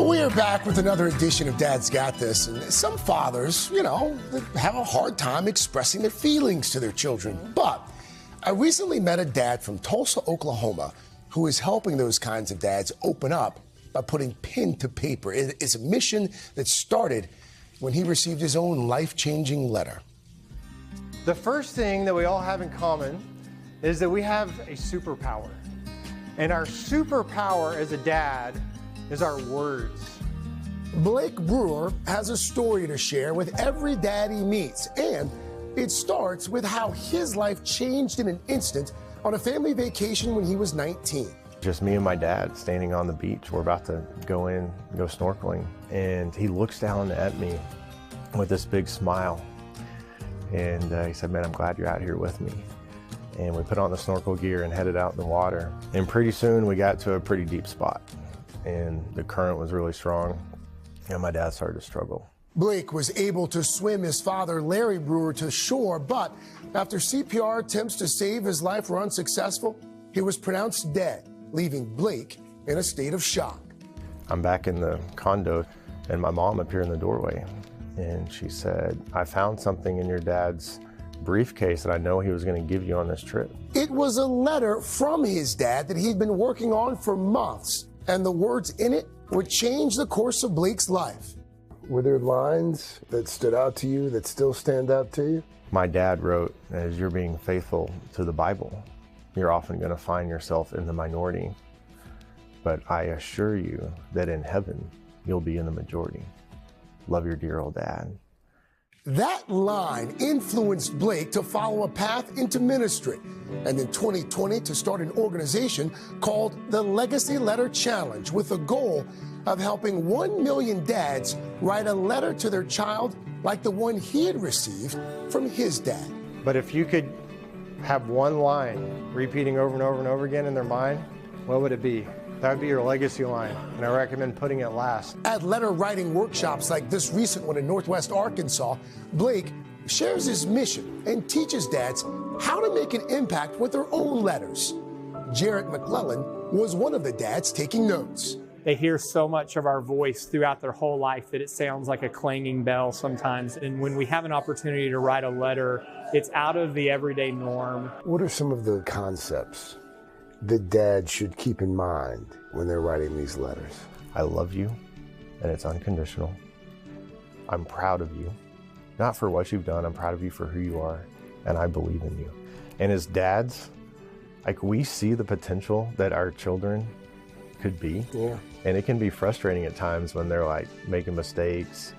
We are back with another edition of Dad's Got This. And some fathers, have a hard time expressing their feelings to their children. But I recently met a dad from Tulsa, Oklahoma, who is helping those kinds of dads open up by putting pen to paper. It's a mission that started when he received his own life-changing letter. The first thing that we all have in common is that we have a superpower. And our superpower as a dad is our words. Blake Brewer has a story to share with every dad he meets, and it starts with how his life changed in an instant on a family vacation when he was 19. Just me and my dad standing on the beach. We're about to go snorkeling, and he looks down at me with this big smile, and he said, "Man, I'm glad you're out here with me." And we put on the snorkel gear and headed out in the water, and pretty soon we got to a pretty deep spot, and the current was really strong, and my dad started to struggle. Blake was able to swim his father, Larry Brewer, to shore, but after CPR attempts to save his life were unsuccessful, he was pronounced dead, leaving Blake in a state of shock. I'm back in the condo, and my mom appeared in the doorway, and she said, "I found something in your dad's briefcase that I know he was going to give you on this trip." It was a letter from his dad that he'd been working on for months, and the words in it would change the course of Blake's life. Were there lines that stood out to you that still stand out to you? My dad wrote, "As you're being faithful to the Bible, you're often going to find yourself in the minority. But I assure you that in heaven, you'll be in the majority. Love your dear old dad." That line influenced Blake to follow a path into ministry, and in 2020 to start an organization called the Legacy Letter Challenge, with the goal of helping 1 million dads write a letter to their child like the one he had received from his dad. But if you could have one line repeating over and over and over again in their mind, what would it be? That would be your legacy line, and I recommend putting it last. At letter writing workshops like this recent one in Northwest Arkansas, Blake shares his mission and teaches dads how to make an impact with their own letters. Jarrett McClellan was one of the dads taking notes. They hear so much of our voice throughout their whole life that it sounds like a clanging bell sometimes. And when we have an opportunity to write a letter, it's out of the everyday norm. What are some of the concepts that dads should keep in mind when they're writing these letters? I love you, and it's unconditional. I'm proud of you. Not for what you've done, I'm proud of you for who you are, and I believe in you. And as dads, we see the potential that our children could be. Yeah. And it can be frustrating at times when they're making mistakes,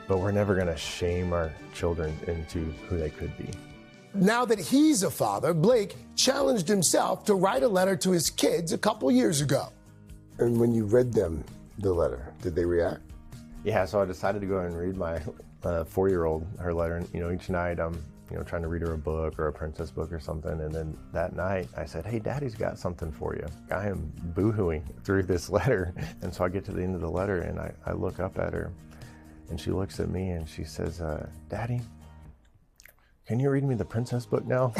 but we're never gonna shame our children into who they could be. Now that he's a father, Blake challenged himself to write a letter to his kids a couple years ago. And when you read them the letter, did they react? Yeah, so I decided to go and read my 4-year-old her letter. Each night I'm trying to read her a book or a princess book or something. And then that night I said, "Hey, Daddy's got something for you." I am boo-hooing through this letter. And so I get to the end of the letter and I look up at her and she looks at me and she says, "Daddy, can you read me the princess book now?"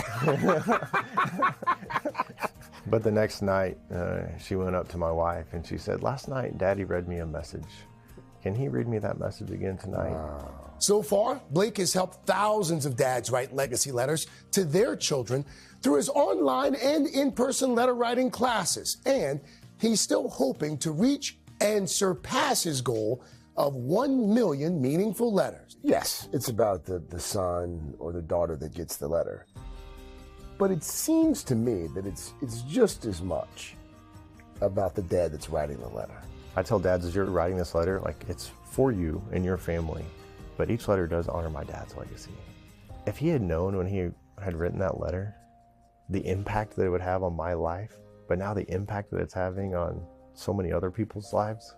But the next night, she went up to my wife and she said, "Last night, Daddy read me a message. Can he read me that message again tonight?" Wow. So far, Blake has helped thousands of dads write legacy letters to their children through his online and in-person letter writing classes. And he's still hoping to reach and surpass his goal of 1 million meaningful letters. Yes, it's about the son or the daughter that gets the letter. But it seems to me that it's just as much about the dad that's writing the letter. I tell dads, as you're writing this letter, it's for you and your family, but each letter does honor my dad's legacy. If he had known when he had written that letter, the impact that it would have on my life, but now the impact that it's having on so many other people's lives.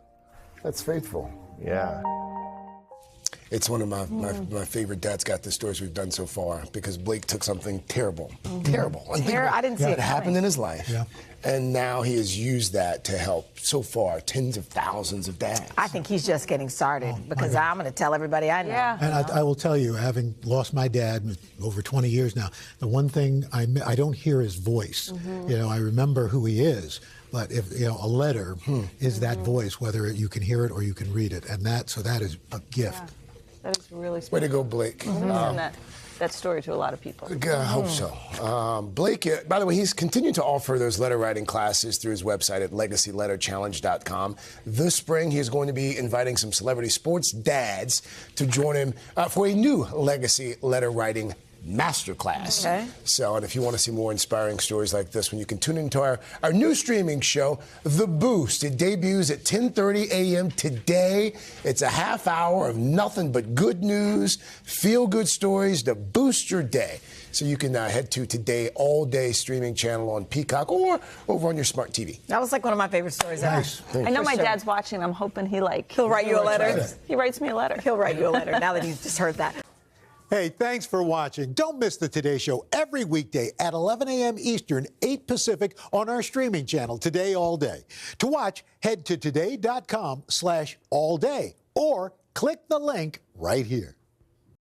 That's faithful. Yeah. It's one of my favorite Dad's Got This stories we've done so far, because Blake took something terrible, terrible. I didn't see it that happened in his life. Yeah. And now he has used that to help, so far, tens of thousands of dads. I think he's just getting started, because I'm going to tell everybody I know. Yeah. And I will tell you, having lost my dad over 20 years now, the one thing I don't hear his voice. I remember who he is, But if a letter is that voice, whether you can hear it or you can read it, and that is a gift. Yeah, that is really special. Way to go, Blake. Send that story to a lot of people. I hope so. Blake, by the way, he's continuing to offer those letter writing classes through his website at legacyletterchallenge.com. This spring, he is going to be inviting some celebrity sports dads to join him for a new legacy letter writing masterclass. Okay. So, and if you want to see more inspiring stories like this one, you can tune into our new streaming show, The Boost. It debuts at 10:30 a.m. today. It's a half hour of nothing but good news, feel-good stories to boost your day. So you can head to Today All Day streaming channel on Peacock or over on your smart TV. That was like one of my favorite stories ever. Nice. I know my dad's watching. I'm hoping he'll write you a letter. He writes me a letter. He'll write you a letter now that you've just heard that. Hey, thanks for watching. Don't miss the Today Show every weekday at 11 a.m. Eastern, 8 Pacific on our streaming channel, Today All Day. To watch, head to today.com/allday or click the link right here.